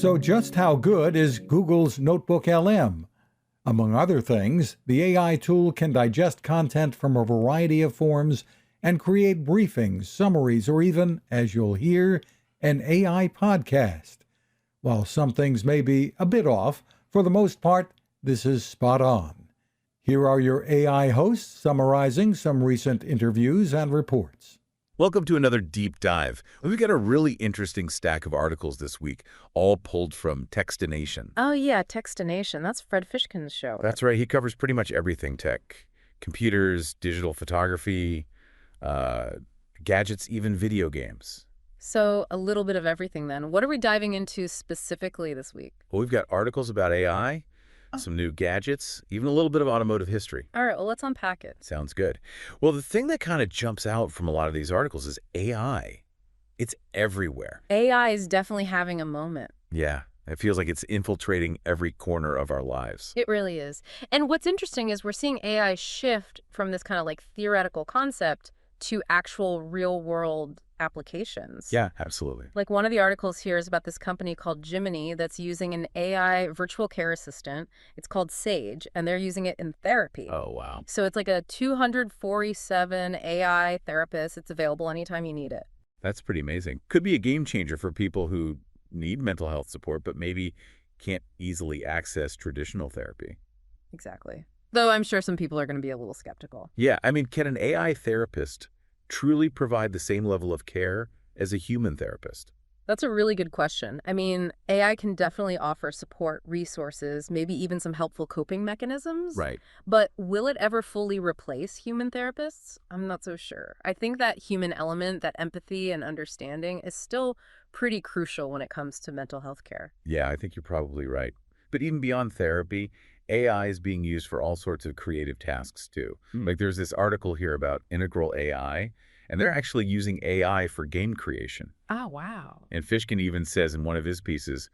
So just how good is Google's Notebook LM? Among other things, the AI tool can digest content from a variety of forms and create briefings, summaries, or even, as you'll hear, an AI podcast. While some things may be a bit off, for the most part, this is spot on. Here are your AI hosts summarizing some recent interviews and reports. Welcome to another deep dive. We've got a really interesting stack of articles this week, all pulled from Techstination. Oh yeah, Techstination. That's Fred Fishkin's show. That's right. He covers pretty much everything tech. Computers, digital photography, gadgets, even video games. So a little bit of everything then. What are we diving into specifically this week? Well, we've got articles about AI, some new gadgets, even a little bit of automotive history. All right, well, let's unpack it. Sounds good. Well, the thing that kind of jumps out from a lot of these articles is AI. It's everywhere. AI is definitely having a moment. Yeah, it feels like it's infiltrating every corner of our lives. It really is. And what's interesting is we're seeing AI shift from this kind of like theoretical concept to actual real-world applications. Yeah, absolutely. Like one of the articles here is about this company called Jiminy that's using an AI virtual care assistant. It's called Sage, and they're using it in therapy. Oh, wow. So it's like a 247 AI therapist. It's available anytime you need it. That's pretty amazing. Could be a game changer for people who need mental health support, but maybe can't easily access traditional therapy. Exactly. Though I'm sure some people are going to be a little skeptical. Yeah, I mean, can an AI therapist truly provide the same level of care as a human therapist? That's a really good question. I mean, AI can definitely offer support, resources, maybe even some helpful coping mechanisms. Right. But will it ever fully replace human therapists? I'm not so sure. I think that human element, that empathy and understanding is still pretty crucial when it comes to mental health care. Yeah, I think you're probably right. But even beyond therapy, AI is being used for all sorts of creative tasks too. Like there's this article here about integral AI, and they're actually using AI for game creation. Oh, wow. And Fishkin even says in one of his pieces,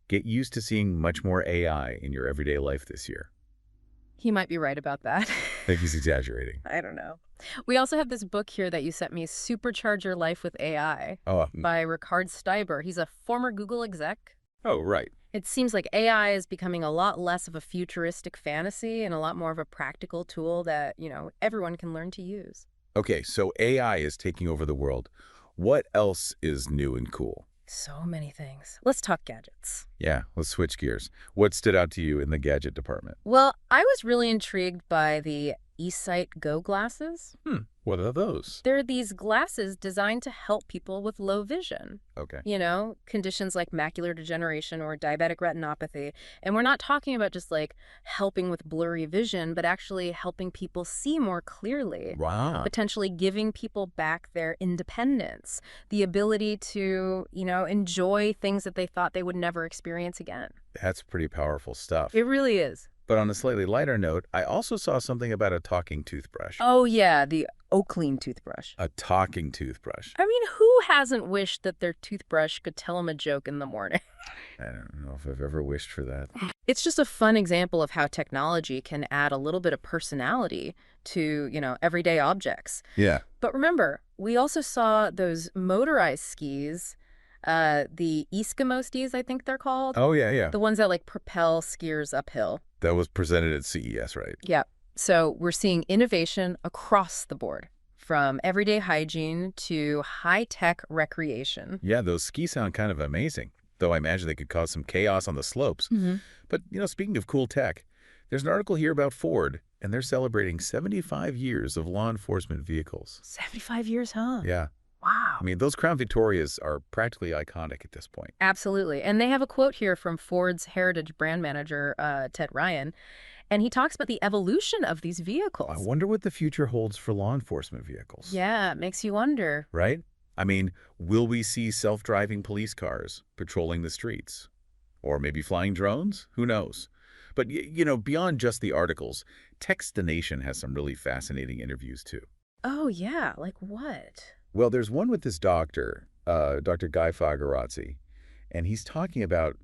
get used to seeing much more AI in your everyday life this year. He might be right about that. I think he's exaggerating. I don't know. We also have this book here that you sent me, Supercharge Your Life with AI, by Ricard Steiber. He's a former Google exec. Oh, right. It seems like AI is becoming a lot less of a futuristic fantasy and a lot more of a practical tool that, everyone can learn to use. Okay, so AI is taking over the world. What else is new and cool? So many things. Let's talk gadgets. Yeah, let's switch gears. What stood out to you in the gadget department? Well, I was really intrigued by the eSight Go glasses. What are those? They're these glasses designed to help people with low vision. Okay. Conditions like macular degeneration or diabetic retinopathy. And we're not talking about just like helping with blurry vision, but actually helping people see more clearly. Wow. Potentially giving people back their independence, the ability to, enjoy things that they thought they would never experience again. That's pretty powerful stuff. It really is. But on a slightly lighter note, I also saw something about a talking toothbrush. Oh, yeah, the Oaklean toothbrush. A talking toothbrush. I mean, who hasn't wished that their toothbrush could tell them a joke in the morning? I don't know if I've ever wished for that. It's just a fun example of how technology can add a little bit of personality to, everyday objects. Yeah. But remember, we also saw those motorized skis, the Eskimo skis, I think they're called. Oh, yeah. The ones that propel skiers uphill. That was presented at CES, right? Yeah. So we're seeing innovation across the board, from everyday hygiene to high-tech recreation. Yeah, those skis sound kind of amazing, though I imagine they could cause some chaos on the slopes. But, speaking of cool tech, there's an article here about Ford, and they're celebrating 75 years of law enforcement vehicles. 75 years, huh? Yeah. Wow. I mean, those Crown Victorias are practically iconic at this point. Absolutely. And they have a quote here from Ford's heritage brand manager, Ted Ryan, and he talks about the evolution of these vehicles. I wonder what the future holds for law enforcement vehicles. Yeah, it makes you wonder. Right? I mean, will we see self-driving police cars patrolling the streets? Or maybe flying drones? Who knows? But, beyond just the articles, Techstination has some really fascinating interviews, too. Oh, yeah. Like what? Well, there's one with this doctor, Dr. Guy Fagarazzi, and he's talking about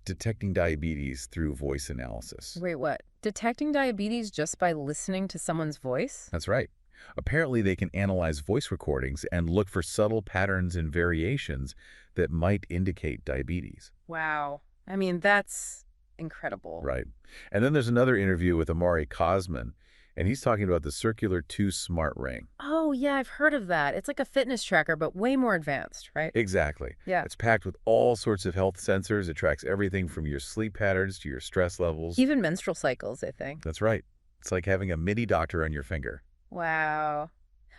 detecting diabetes through voice analysis. Wait, what? Detecting diabetes just by listening to someone's voice? That's right. Apparently, they can analyze voice recordings and look for subtle patterns and variations that might indicate diabetes. Wow. I mean, that's incredible. Right. And then there's another interview with Amari Cosman, and he's talking about the Circular 2 smart ring. Oh, yeah, I've heard of that. It's like a fitness tracker, but way more advanced, right? Exactly. Yeah. It's packed with all sorts of health sensors. It tracks everything from your sleep patterns to your stress levels. Even menstrual cycles, I think. That's right. It's like having a mini doctor on your finger. Wow.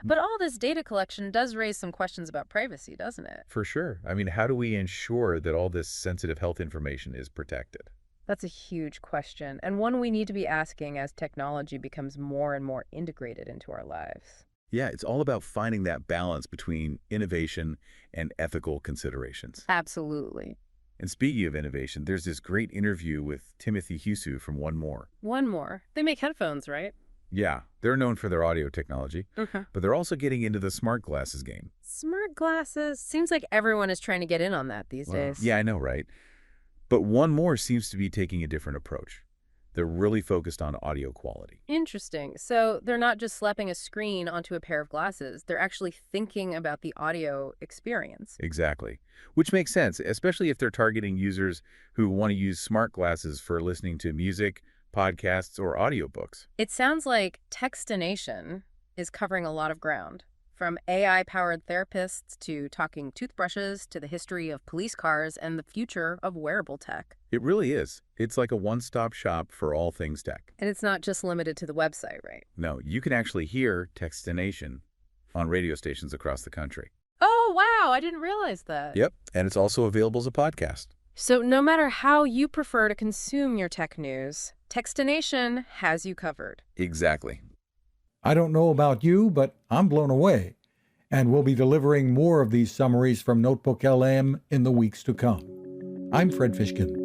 But all this data collection does raise some questions about privacy, doesn't it? For sure. I mean, how do we ensure that all this sensitive health information is protected? That's a huge question, and one we need to be asking as technology becomes more and more integrated into our lives. Yeah, it's all about finding that balance between innovation and ethical considerations. Absolutely. And speaking of innovation, there's this great interview with Timothy Husu from One More. One more. They make headphones, right? Yeah, they're known for their audio technology, Okay. but they're also getting into the smart glasses game. Smart glasses. Seems like everyone is trying to get in on that these days. Yeah, I know, right? But One More seems to be taking a different approach. They're really focused on audio quality. Interesting. So they're not just slapping a screen onto a pair of glasses. They're actually thinking about the audio experience. Exactly. Which makes sense, especially if they're targeting users who want to use smart glasses for listening to music, podcasts, or audiobooks. It sounds like Techstination is covering a lot of ground. From AI-powered therapists to talking toothbrushes to the history of police cars and the future of wearable tech. It really is. It's like a one-stop shop for all things tech. And it's not just limited to the website, right? No, you can actually hear Techstination on radio stations across the country. Oh, wow, I didn't realize that. Yep, and it's also available as a podcast. So no matter how you prefer to consume your tech news, Techstination has you covered. Exactly. I don't know about you, but I'm blown away. And we'll be delivering more of these summaries from Notebook LM in the weeks to come. I'm Fred Fishkin.